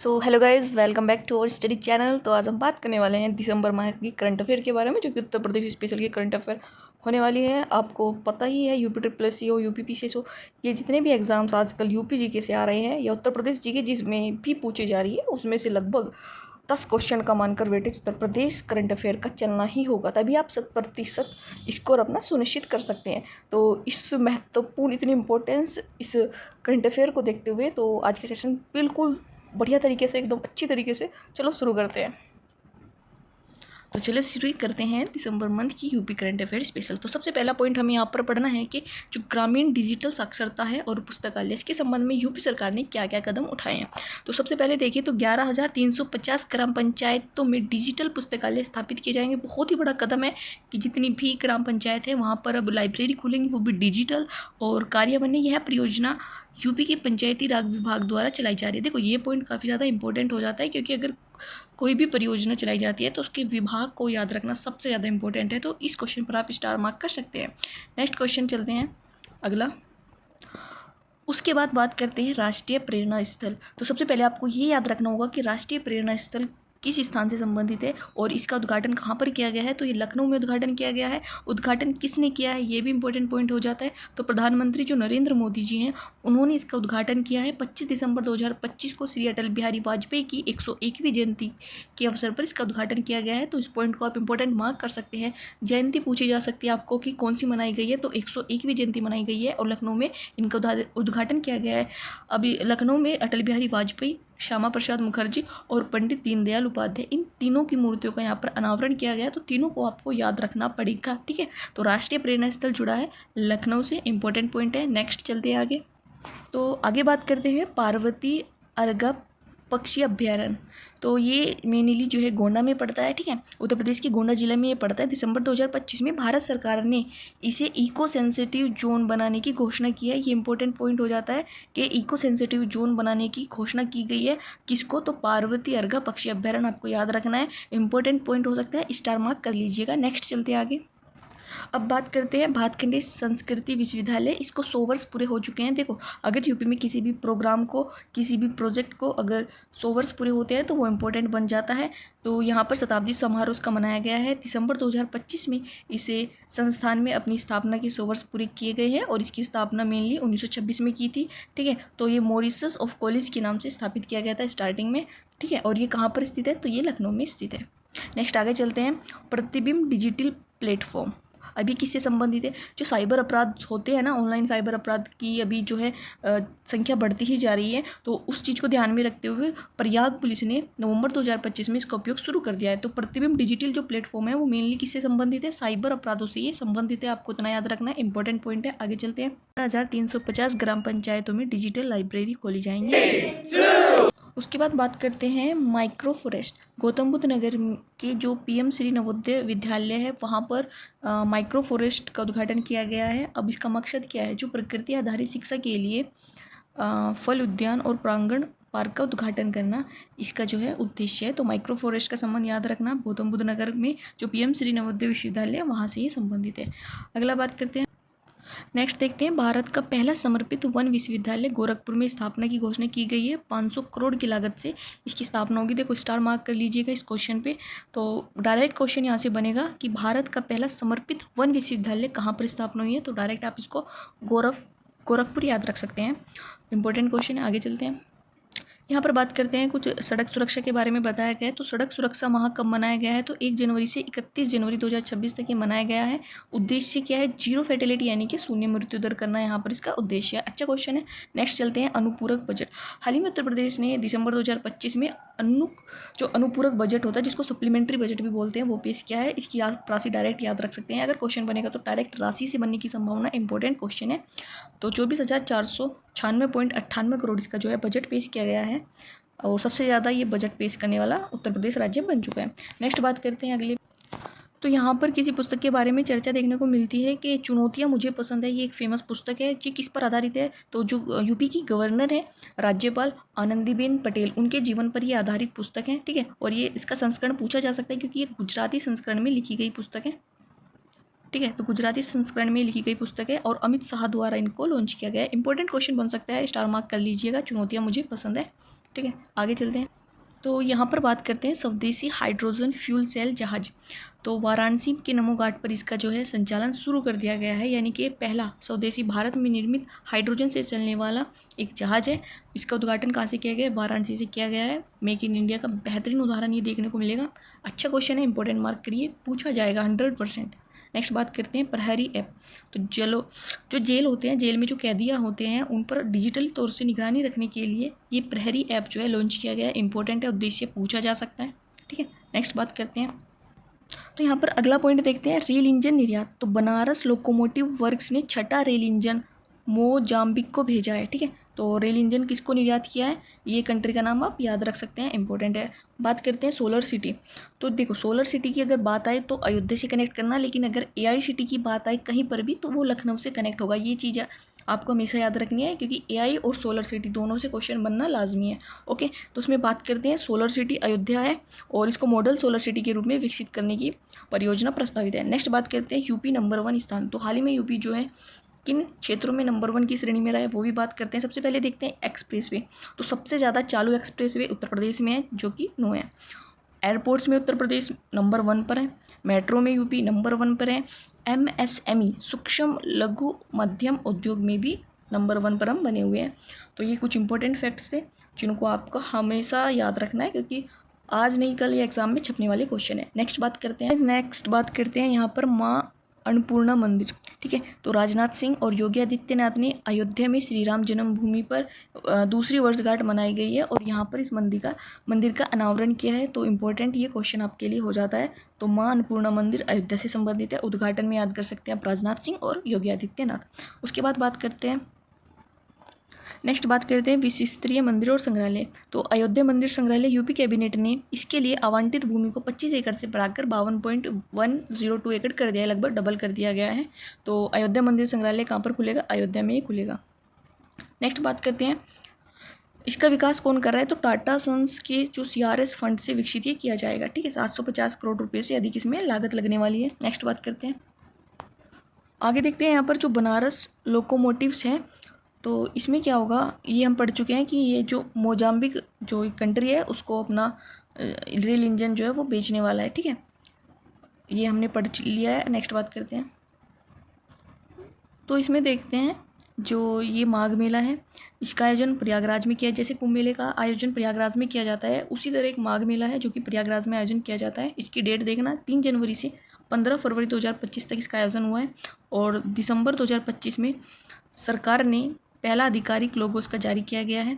So hello guys, welcome back to our study channel. तो आज हम बात करने वाले हैं दिसंबर माह की करंट अफेयर के बारे में, जो कि उत्तर प्रदेश स्पेशल की करंट अफेयर होने वाली है। आपको पता ही है, यूपी ट्रिपल एस सी हो, यूपी पी सी एस हो, ये जितने भी एग्जाम्स आजकल यूपी जीके से आ रहे हैं या उत्तर प्रदेश जीके जिसमें भी पूछी जा रही है, उसमें से लगभग 10 क्वेश्चन का मानकर weightage Uttar Pradesh current affair का चलना ही होगा, तभी आप 100% स्कोर अपना सुनिश्चित कर सकते हैं। तो इस महत्वपूर्ण इतनी इम्पोर्टेंस इस करंट अफेयर को देखते हुए तो आज का सेशन बिल्कुल बढ़िया तरीके से, एकदम अच्छी तरीके से चलो शुरू करते हैं। तो चलो शुरू ही करते हैं दिसंबर मंथ की यूपी करंट अफेयर स्पेशल। तो सबसे पहला पॉइंट हमें यहाँ पर पढ़ना है कि जो ग्रामीण डिजिटल साक्षरता है और पुस्तकालय, इसके संबंध में यूपी सरकार ने क्या क्या कदम उठाए हैं। तो सबसे पहले देखिए तो 11,350 ग्राम पंचायतों में डिजिटल पुस्तकालय स्थापित किए जाएंगे। बहुत ही बड़ा कदम है कि जितनी भी ग्राम पंचायत है वहाँ पर अब लाइब्रेरी खुलेंगी, वो भी डिजिटल। और कार्यान्वयन यह परियोजना यूपी के पंचायती राज विभाग द्वारा चलाई जा रही है। देखो ये पॉइंट काफ़ी ज़्यादा इंपॉर्टेंट हो जाता है, क्योंकि अगर कोई भी परियोजना चलाई जाती है तो उसके विभाग को याद रखना सबसे ज़्यादा इंपॉर्टेंट है। तो इस क्वेश्चन पर आप स्टार मार्क कर सकते हैं। नेक्स्ट क्वेश्चन चलते हैं अगला। उसके बाद बात करते हैं राष्ट्रीय प्रेरणा स्थल। तो सबसे पहले आपको ये याद रखना होगा कि राष्ट्रीय प्रेरणा स्थल किस स्थान से संबंधित है और इसका उद्घाटन कहाँ पर किया गया है। तो ये लखनऊ में उद्घाटन किया गया है। उद्घाटन किसने किया है ये भी इंपॉर्टेंट पॉइंट हो जाता है। तो प्रधानमंत्री जो नरेंद्र मोदी जी हैं, उन्होंने इसका उद्घाटन किया है 25 दिसंबर 2025 को श्री अटल बिहारी वाजपेयी की 101वीं जयंती के अवसर पर इसका उद्घाटन किया गया है। तो इस पॉइंट को आप इंपॉर्टेंट मार्क कर सकते हैं। जयंती पूछी जा सकती है आपको कि कौन सी मनाई गई है, तो 101वीं जयंती मनाई गई है और लखनऊ में इनका उद्घाटन किया गया है। अभी लखनऊ में अटल बिहारी वाजपेयी, श्यामा प्रसाद मुखर्जी और पंडित दीनदयाल उपाध्याय, इन तीनों की मूर्तियों का यहाँ पर अनावरण किया गया। तो तीनों को आपको याद रखना पड़ेगा, ठीक है। तो राष्ट्रीय प्रेरणा स्थल जुड़ा है लखनऊ से, इंपॉर्टेंट पॉइंट है। नेक्स्ट चलते हैं आगे। तो आगे बात करते हैं पार्वती अर्गा पक्षी अभ्यारण्य। तो ये मेनली जो है गोंडा में पड़ता है, ठीक है। उत्तर प्रदेश के गोंडा जिले में ये पड़ता है। दिसंबर 2025 में भारत सरकार ने इसे इको सेंसिटिव जोन बनाने की घोषणा की है। ये इंपॉर्टेंट पॉइंट हो जाता है कि इको सेंसिटिव जोन बनाने की घोषणा की गई है। किसको? तो पार्वती अर्गा पक्षी अभ्यारण्य आपको याद रखना है, इंपॉर्टेंट पॉइंट हो सकता है, स्टार मार्क कर लीजिएगा। नेक्स्ट चलते हैं आगे। अब बात करते हैं भातखंडे संस्कृति विश्वविद्यालय। इसको 100 वर्ष पूरे हो चुके हैं। देखो, अगर यूपी में किसी भी प्रोग्राम को, किसी भी प्रोजेक्ट को अगर 100 वर्ष पूरे होते हैं तो वो इम्पोर्टेंट बन जाता है। तो यहाँ पर शताब्दी समारोह का मनाया गया है। दिसंबर 2025 में इसे संस्थान में अपनी स्थापना के 100 वर्ष पूरे किए गए हैं और इसकी स्थापना मेनली 1926 में की थी, ठीक है। तो ये मॉरिशस ऑफ कॉलेज के नाम से स्थापित किया गया था स्टार्टिंग में, ठीक है। और ये कहाँ पर स्थित है? तो ये लखनऊ में स्थित है। नेक्स्ट आगे चलते हैं। प्रतिबिंब डिजिटल प्लेटफॉर्म अभी किससे संबंधित है? जो साइबर अपराध होते हैं ना, ऑनलाइन साइबर अपराध की अभी जो है संख्या बढ़ती ही जा रही है। तो उस चीज़ को ध्यान में रखते हुए प्रयाग पुलिस ने नवंबर 2025 में इसका उपयोग शुरू कर दिया है। तो प्रतिबिंब डिजिटल जो प्लेटफॉर्म है वो मेनली किससे संबंधित है? साइबर अपराधों से ये संबंधित है। आपको इतना याद रखना है, इंपॉर्टेंट पॉइंट है। आगे चलते हैं। 1350 ग्राम पंचायतों में डिजिटल लाइब्रेरी खोली जाएंगी। उसके बाद बात करते हैं माइक्रो फॉरेस्ट। गौतम बुद्ध नगर के जो पीएम श्री नवोदय विद्यालय है वहाँ पर माइक्रो फॉरेस्ट का उद्घाटन किया गया है। अब इसका मकसद क्या है? जो प्रकृति आधारित शिक्षा के लिए फल उद्यान और प्रांगण पार्क का उद्घाटन करना इसका जो है उद्देश्य है। तो माइक्रो फॉरेस्ट का संबंध याद रखना, गौतम बुद्ध नगर में जो पीएम श्री नवोदय विश्वविद्यालय है वहाँ से ये संबंधित है। अगला बात करते हैं। नेक्स्ट देखते हैं। भारत का पहला समर्पित वन विश्वविद्यालय गोरखपुर में स्थापना की घोषणा की गई है। 500 करोड़ की लागत से इसकी स्थापना होगी। देखो, स्टार मार्क कर लीजिएगा इस क्वेश्चन पे। तो डायरेक्ट क्वेश्चन यहाँ से बनेगा कि भारत का पहला समर्पित वन विश्वविद्यालय कहाँ पर स्थापना हुई है। तो डायरेक्ट आप इसको गोरखपुर याद रख सकते हैं। इंपॉर्टेंट क्वेश्चन है। आगे चलते हैं। यहाँ पर बात करते हैं कुछ सड़क सुरक्षा के बारे में बताया गया है। तो सड़क सुरक्षा माह कब मनाया गया है? तो 1 जनवरी से 31 जनवरी 2026 तक ये मनाया गया है। उद्देश्य क्या है? जीरो फैटेलिटी यानी कि शून्य मृत्यु दर करना यहाँ पर इसका उद्देश्य है। अच्छा क्वेश्चन है। नेक्स्ट चलते हैं। अनुपूरक बजट। हाल ही में उत्तर प्रदेश ने दिसंबर 2025 में जो अनुपूरक बजट होता है, जिसको सप्लीमेंट्री बजट भी बोलते हैं, वो पेश किया है। इसकी राशि डायरेक्ट याद रख सकते हैं। अगर क्वेश्चन बनेगा तो डायरेक्ट राशि से बनने की संभावना, इंपॉर्टेंट क्वेश्चन है। तो 24,496.98 करोड़ इसका जो है बजट पेश किया गया है और सबसे ज़्यादा ये बजट पेश करने वाला उत्तर प्रदेश राज्य बन चुका है। नेक्स्ट बात करते हैं अगले। तो यहाँ पर किसी पुस्तक के बारे में चर्चा देखने को मिलती है कि चुनौतियाँ मुझे पसंद है। ये एक फेमस पुस्तक है। ये किस पर आधारित है? तो जो यूपी की गवर्नर है, राज्यपाल आनंदीबेन पटेल, उनके जीवन पर ये आधारित पुस्तक है, ठीक है। और ये इसका संस्करण पूछा जा सकता है क्योंकि ये गुजराती संस्करण में लिखी गई पुस्तक है, ठीक है। तो गुजराती संस्करण में लिखी गई पुस्तक है और अमित शाह द्वारा इनको लॉन्च किया गया है। इंपॉर्टेंट क्वेश्चन बन सकता है, स्टार मार्क कर लीजिएगा। चुनौतियाँ मुझे पसंद है। ठीक है, आगे चलते हैं। तो यहाँ पर बात करते हैं स्वदेशी हाइड्रोजन फ्यूल सेल जहाज। तो वाराणसी के नमो घाट पर इसका जो है संचालन शुरू कर दिया गया है, यानी कि पहला स्वदेशी भारत में निर्मित हाइड्रोजन से चलने वाला एक जहाज है। इसका उद्घाटन कहाँ से किया गया है? वाराणसी से किया गया है। मेक इन इंडिया का बेहतरीन उदाहरण ये देखने को मिलेगा। अच्छा क्वेश्चन है, इंपॉर्टेंट मार्क करिए, पूछा जाएगा 100%। नेक्स्ट बात करते हैं प्रहरी ऐप। तो जो जेल होते हैं, जेल में जो कैदियाँ होते हैं, उन पर डिजिटल तौर से निगरानी रखने के लिए ये प्रहरी ऐप जो है लॉन्च किया गया है। इंपॉर्टेंट है, उद्देश्य पूछा जा सकता है। ठीक है, नेक्स्ट बात करते हैं। तो यहाँ पर अगला पॉइंट देखते हैं, रेल इंजन निर्यात। तो बनारस लोकोमोटिव वर्क्स ने छठा रेल इंजन मोजाम्बिक को भेजा है। ठीक है, तो रेल इंजन किसको निर्यात किया है? ये कंट्री का नाम आप याद रख सकते हैं, इंपॉर्टेंट है। बात करते हैं सोलर सिटी। तो देखो, सोलर सिटी की अगर बात आए तो अयोध्या से कनेक्ट करना, लेकिन अगर एआई सिटी की बात आए कहीं पर भी तो वो लखनऊ से कनेक्ट होगा। ये चीज़ आपको हमेशा याद रखनी है, क्योंकि एआई और सोलर सिटी दोनों से क्वेश्चन बनना लाजमी है। ओके, तो उसमें बात करते हैं, सोलर सिटी अयोध्या है और इसको मॉडल सोलर सिटी के रूप में विकसित करने की परियोजना प्रस्तावित है। नेक्स्ट बात करते हैं यूपी नंबर 1 स्थान। तो हाल ही में यूपी जो है किन क्षेत्रों में नंबर 1 की श्रेणी में रहा है, वो भी बात करते हैं। सबसे पहले देखते हैं एक्सप्रेसवे। तो सबसे ज़्यादा चालू एक्सप्रेसवे उत्तर प्रदेश में है, जो कि 9 है। एयरपोर्ट्स में उत्तर प्रदेश नंबर 1 पर है। मेट्रो में यूपी नंबर 1 पर है। एमएसएमई सूक्ष्म लघु मध्यम उद्योग में भी नंबर 1 पर हम बने हुए हैं। तो ये कुछ इंपॉर्टेंट फैक्ट्स थे जिनको आपको हमेशा याद रखना है, क्योंकि आज नहीं कल ये एग्जाम में छपने वाले क्वेश्चन है। नेक्स्ट बात करते हैं यहाँ पर माँ अन्नपूर्णा मंदिर। ठीक है, तो राजनाथ सिंह और योगी आदित्यनाथ ने अयोध्या में श्री राम जन्मभूमि पर दूसरी वर्षगांठ मनाई गई है और यहाँ पर इस मंदिर का अनावरण किया है। तो इम्पोर्टेंट ये क्वेश्चन आपके लिए हो जाता है। तो माँ अन्नपूर्णा मंदिर अयोध्या से संबंधित है। उद्घाटन में याद कर सकते हैं आप राजनाथ सिंह और योगी आदित्यनाथ। उसके बाद नेक्स्ट बात करते हैं विश्व स्तरीय मंदिर और संग्रहालय। तो अयोध्या मंदिर संग्रहालय यूपी कैबिनेट ने इसके लिए आवंटित भूमि को 25 एकड़ से बढ़ाकर 52.102 एकड़ कर दिया है, लगभग डबल कर दिया गया है। तो अयोध्या मंदिर संग्रहालय कहाँ पर खुलेगा? अयोध्या में ही खुलेगा। नेक्स्ट बात करते हैं, इसका विकास कौन कर रहा है? तो टाटा सन्स के जो CRS फंड से विकसित ये किया जाएगा। ठीक है, 750 करोड़ रुपये से अधिक इसमें लागत लगने वाली है। नेक्स्ट बात करते हैं, आगे देखते हैं यहाँ पर जो बनारस लोकोमोटिव्स हैं, तो इसमें क्या होगा, ये हम पढ़ चुके हैं कि ये जो मोजाम्बिक जो एक कंट्री है उसको अपना रेल इंजन जो है वो बेचने वाला है। ठीक है, ये हमने पढ़ लिया है। नेक्स्ट बात करते हैं, तो इसमें देखते हैं जो ये माघ मेला है, इसका आयोजन प्रयागराज में किया। जैसे कुंभ मेले का आयोजन प्रयागराज में किया जाता है, उसी तरह एक माघ मेला है जो कि प्रयागराज में आयोजन किया जाता है। इसकी डेट देखना, 3 जनवरी से 15 फरवरी 2025 तक इसका आयोजन हुआ है और दिसंबर 2025 में सरकार ने पहला आधिकारिक लोगो उसका जारी किया गया है,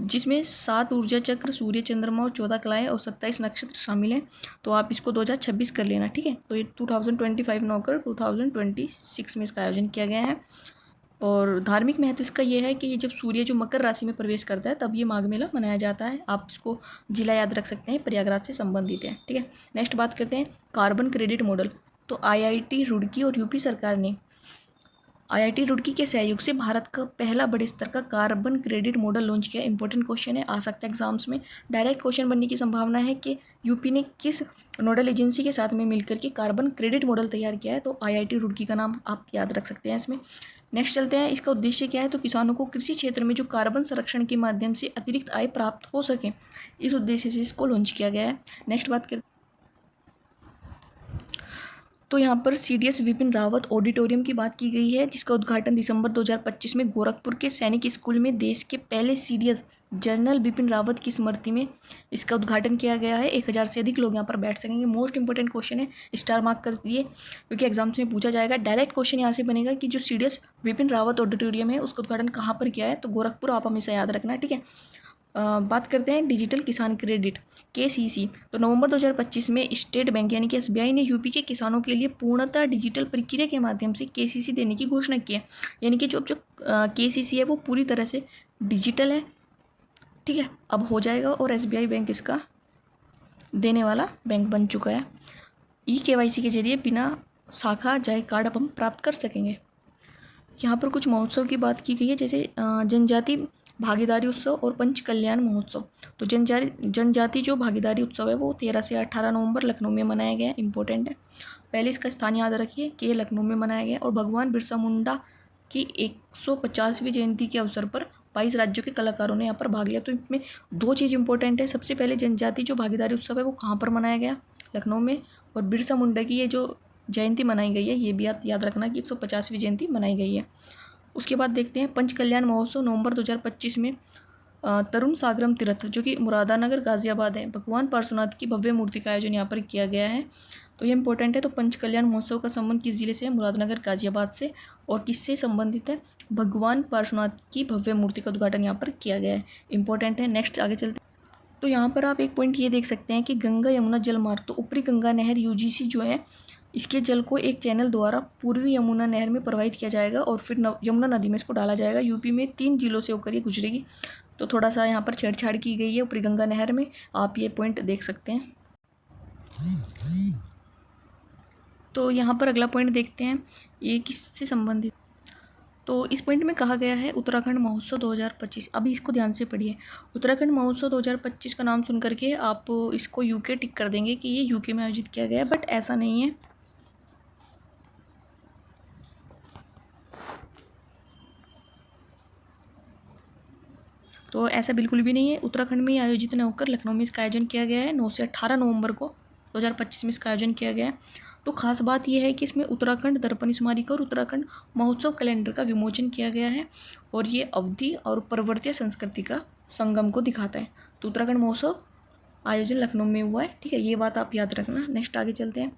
जिसमें 7 ऊर्जा चक्र, सूर्य, चंद्रमा और 14 कलाएँ और 27 नक्षत्र शामिल हैं। तो आप इसको 2026 कर लेना। ठीक है, तो ये 2025 न होकर 2026 में इसका आयोजन किया गया है। और धार्मिक महत्व इसका ये है कि ये जब सूर्य जो मकर राशि में प्रवेश करता है तब ये माघ मेला मनाया जाता है। आप इसको जिला याद रख सकते हैं, प्रयागराज से संबंधित है। ठीक है, नेक्स्ट बात करते हैं कार्बन क्रेडिट मॉडल। तो IIT रुड़की और यूपी सरकार ने IIT रुड़की के सहयोग से भारत का पहला बड़े स्तर का कार्बन क्रेडिट मॉडल लॉन्च किया। इंपॉर्टेंट क्वेश्चन है, आ सकता है एग्जाम्स में। डायरेक्ट क्वेश्चन बनने की संभावना है कि यूपी ने किस नोडल एजेंसी के साथ में मिलकर के कार्बन क्रेडिट मॉडल तैयार किया है। तो IIT रुड़की का नाम आप याद रख सकते हैं इसमें। नेक्स्ट चलते हैं, इसका उद्देश्य क्या है? तो किसानों को कृषि क्षेत्र में जो कार्बन संरक्षण के माध्यम से अतिरिक्त आय प्राप्त हो सके, इस उद्देश्य से इसको लॉन्च किया गया है। नेक्स्ट बात करते, तो यहाँ पर CDS विपिन रावत ऑडिटोरियम की बात की गई है, जिसका उद्घाटन दिसंबर 2025 में गोरखपुर के सैनिक स्कूल में देश के पहले CDS जनरल बिपिन रावत की स्मृति में इसका उद्घाटन किया गया है। 1000 से अधिक लोग यहाँ पर बैठ सकेंगे। मोस्ट इंपॉर्टेंट क्वेश्चन है, स्टार मार्क कर दिए क्योंकि एग्जाम्स में पूछा जाएगा। डायरेक्ट क्वेश्चन यहाँ से बनेगा कि जो CDS विपिन रावत ऑडिटोरियम है उसका उद्घाटन कहाँ पर किया है? तो गोरखपुर, आप हमेशा याद रखना। ठीक है, बात करते हैं डिजिटल किसान क्रेडिट KCC। तो नवंबर 2025 में स्टेट बैंक यानी कि SBI ने यूपी के किसानों के लिए पूर्णतः डिजिटल प्रक्रिया के माध्यम से KCC देने की घोषणा की है। यानी कि जो KCC है वो पूरी तरह से डिजिटल है। ठीक है, अब हो जाएगा और SBI बैंक इसका देने वाला बैंक बन चुका है। eKYC के जरिए बिना शाखा जाए कार्ड अब हम प्राप्त कर सकेंगे। यहाँ पर कुछ महोत्सव की बात की गई है, जैसे जनजाति भागीदारी उत्सव और पंच कल्याण महोत्सव। तो जनजाति जो भागीदारी उत्सव है वो 13 से 18 नवंबर लखनऊ में मनाया गया। इंपॉर्टेंट है, पहले इसका स्थान याद रखिए कि ये लखनऊ में मनाया गया और भगवान बिरसा मुंडा की 150वीं जयंती के अवसर पर 22 राज्यों के कलाकारों ने यहाँ पर भाग लिया। तो इसमें 2 चीज़ इंपॉर्टेंट है। सबसे पहले जनजाति जो भागीदारी उत्सव है वो कहाँ पर मनाया गया, लखनऊ में। और बिरसा मुंडा की ये जो जयंती मनाई गई है, ये भी याद रखना कि 150वीं जयंती मनाई गई है। उसके बाद देखते हैं पंच कल्याण महोत्सव नवंबर 2025 में तरुण सागरम तीर्थ जो कि मुरादानगर गाजियाबाद है, भगवान पार्श्वनाथ की भव्य मूर्ति का आयोजन यहाँ पर किया गया है। तो ये इंपॉर्टेंट है। तो पंच कल्याण महोत्सव का संबंध किस जिले से है, मुरादानगर गाजियाबाद से। और किससे संबंधित है, भगवान पार्श्वनाथ की भव्य मूर्ति का उद्घाटन यहाँ पर किया गया है, इंपॉर्टेंट है। नेक्स्ट आगे चलते हैं। तो यहाँ पर आप एक पॉइंट ये देख सकते हैं कि गंगा यमुना जल मार्ग, तो ऊपरी गंगा नहर यूजीसी जो है, इसके जल को एक चैनल द्वारा पूर्वी यमुना नहर में प्रवाहित किया जाएगा और फिर यमुना नदी में इसको डाला जाएगा। यूपी में 3 जिलों से होकर ये गुजरेगी। तो थोड़ा सा यहाँ पर छेड़छाड़ की गई है ऊपरी गंगा नहर में, आप ये पॉइंट देख सकते हैं। तो यहाँ पर अगला पॉइंट देखते हैं, ये किससे संबंधित। तो इस पॉइंट में कहा गया है उत्तराखंड महोत्सव 2025। अभी इसको ध्यान से पढ़िए। उत्तराखंड महोत्सव 2025 का नाम सुन करके आप इसको यूके टिक कर देंगे कि ये यूके में आयोजित किया गया है, बट ऐसा नहीं है। तो ऐसा बिल्कुल भी नहीं है। उत्तराखंड में आयोजित न होकर लखनऊ में इसका आयोजन किया गया है। 9 से 18 नवंबर को 2025 में इसका आयोजन किया गया है। तो खास बात यह है कि इसमें उत्तराखंड दर्पण स्मारिका और उत्तराखंड महोत्सव कैलेंडर का विमोचन किया गया है और ये अवधि और पर्वतीय संस्कृति का संगम को दिखाता है। तो उत्तराखंड महोत्सव आयोजन लखनऊ में हुआ है, ठीक है, ये बात आप याद रखना। नेक्स्ट आगे चलते हैं।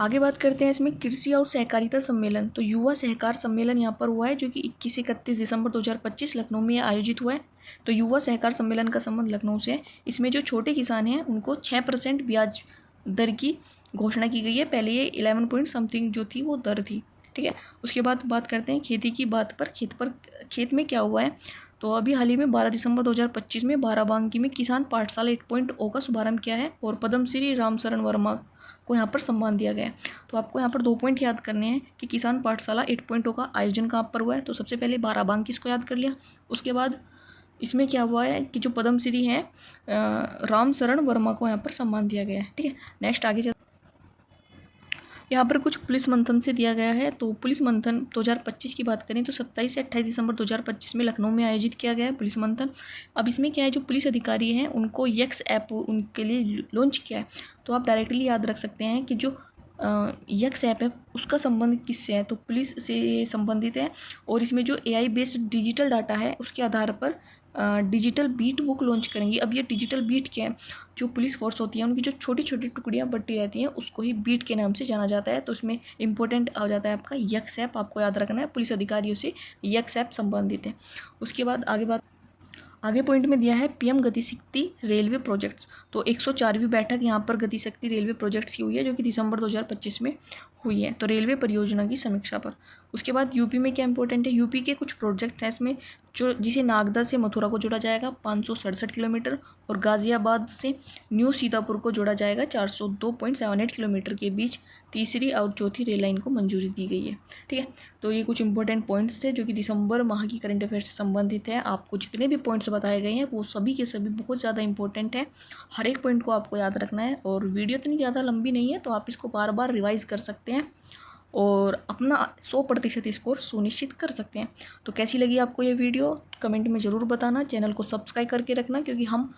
आगे बात करते हैं इसमें कृषि और सहकारिता सम्मेलन। तो युवा सहकार सम्मेलन यहाँ पर हुआ है जो कि 21 से 31 दिसंबर 2025 लखनऊ में आयोजित हुआ है। तो युवा सहकार सम्मेलन का संबंध लखनऊ से है। इसमें जो छोटे किसान हैं उनको 6% ब्याज दर की घोषणा की गई है। पहले ये 11 पॉइंट समथिंग जो थी वो दर थी, ठीक है। उसके बाद बात करते हैं खेती की बात पर। खेत में क्या हुआ है, तो अभी हाल ही में 12 दिसंबर 2025 में बाराबंकी में किसान पाठशाला 8.0 का शुभारंभ किया है और पद्मश्री रामशरण वर्मा को यहाँ पर सम्मान दिया गया है। तो आपको यहाँ पर 2 पॉइंट याद करने हैं कि किसान पाठशाला 8.0 का आयोजन कहाँ पर हुआ है। तो सबसे पहले बाराबंकी इसको याद कर लिया। उसके बाद इसमें क्या हुआ है कि जो पद्मश्री हैं रामशरण वर्मा को यहाँ पर सम्मान दिया गया है, ठीक है। नेक्स्ट आगे चल, यहाँ पर कुछ पुलिस मंथन से दिया गया है। तो पुलिस मंथन 2025 की बात करें तो 27 से 28 दिसंबर 2025 में लखनऊ में आयोजित किया गया है पुलिस मंथन। अब इसमें क्या है, जो पुलिस अधिकारी हैं उनको यक्स ऐप उनके लिए लॉन्च किया है। तो आप डायरेक्टली याद रख सकते हैं कि जो यक्स ऐप है उसका संबंध किससे है, तो पुलिस से संबंधित है। और इसमें जो AI बेस्ड डिजिटल डाटा है उसके आधार पर डिजिटल बीट बुक लॉन्च करेंगी। अब ये डिजिटल बीट क्या है, जो पुलिस फोर्स होती है उनकी जो छोटी छोटी टुकड़ियाँ बटी रहती हैं उसको ही बीट के नाम से जाना जाता है। तो उसमें इंपॉर्टेंट आ जाता है आपका यक्स ऐप, आपको याद रखना है। पुलिस अधिकारियों से यक्स ऐप संबंधित है। उसके बाद आगे पॉइंट में दिया है PM गति शक्ति रेलवे प्रोजेक्ट्स। तो 104वीं बैठक यहाँ पर गति शक्ति रेलवे प्रोजेक्ट्स की हुई है जो कि दिसंबर 2025 में हुई है। तो रेलवे परियोजना की समीक्षा पर। उसके बाद यूपी में क्या इंपॉर्टेंट है, यूपी के कुछ प्रोजेक्ट्स हैं इसमें, जो जिसे नागदा से मथुरा को जोड़ा जाएगा 567 किलोमीटर और गाज़ियाबाद से न्यू सीतापुर को जोड़ा जाएगा 402.78 किलोमीटर के बीच। तीसरी और चौथी रेल लाइन को मंजूरी दी गई है, ठीक है। तो ये कुछ इंपॉर्टेंट पॉइंट्स थे जो कि दिसंबर माह की करंट अफेयर से संबंधित है। आपको जितने भी पॉइंट्स बताए गए हैं वो सभी के सभी बहुत ज़्यादा इंपॉर्टेंट है। हर एक पॉइंट को आपको याद रखना है और वीडियो इतनी ज़्यादा लंबी नहीं है तो आप इसको बार बार रिवाइज़ कर सकते हैं और अपना 100% स्कोर सुनिश्चित कर सकते हैं। तो कैसी लगी आपको ये वीडियो कमेंट में ज़रूर बताना। चैनल को सब्सक्राइब करके रखना क्योंकि हम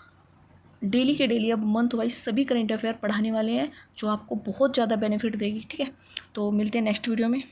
डेली के डेली अब मंथ वाइज सभी करंट अफेयर पढ़ाने वाले हैं जो आपको बहुत ज़्यादा बेनिफिट देगी, ठीक है। तो मिलते हैं नेक्स्ट वीडियो में।